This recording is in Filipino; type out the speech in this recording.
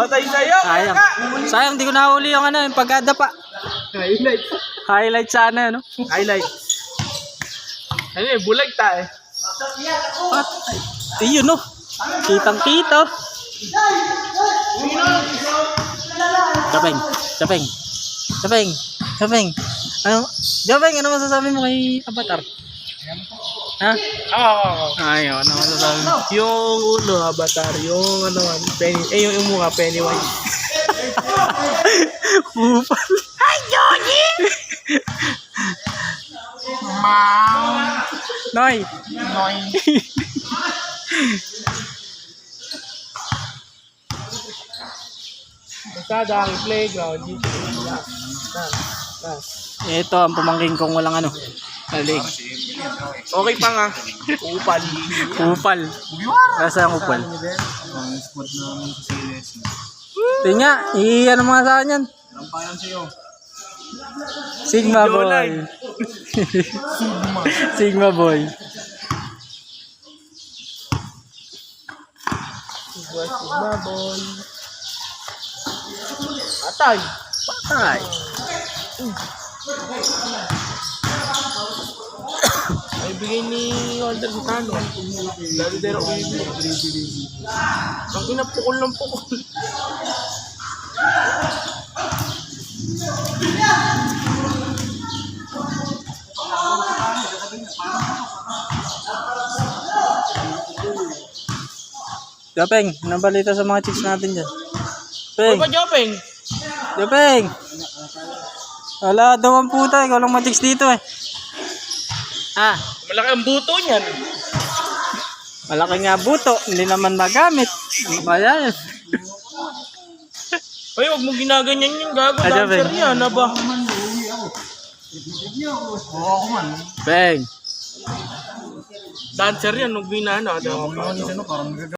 Patay sa'yo. Sayang. Sayang, di ko nahuli yung ano, yung pagkadapa. Highlight. Highlight sana, no? Highlight. Ano eh, bulag tayo. At, yun, no? Kitang-kita. Japeng, Japeng, Japeng, Japeng. Ano? Japeng, ano masasabi mo kay Avatar? Ha? Ayun, ano masasabi mo? Yung uno, Avatar, yung ano, Penny, yung mukha, Pennywise. Pupal. Hi, Johnny! Noy. Noy. Basta ang playground. Ito ang pamangking kong walang ano. Alig. Okay pa nga. Upal. Upal. Nasa ang upal. Tingnan nga, i-ano mga sa kanya. Lampayan sa'yo. Sigma boy. Sigma boy. Sigma boy. Atay. Ay. Ay, bigay ni Walter sa Tano. Lalo din ako bibili. Ang pinapukol ng pukol. Japeng, anong balita sa mga chicks natin dyan? Peng, Ano ba, Jopeng? Japeng. Wala daw ang puta, ikaw lang ma-chicks dito eh. Ah, Malaki ang buto niyan. malaki nga buto, hindi naman magamit. Ayan. Ay, huwag mo ginaganyan yung gago. Ah, Dancer Jopeng. yan, aba. Peng. Dancer yan, huwag ginana.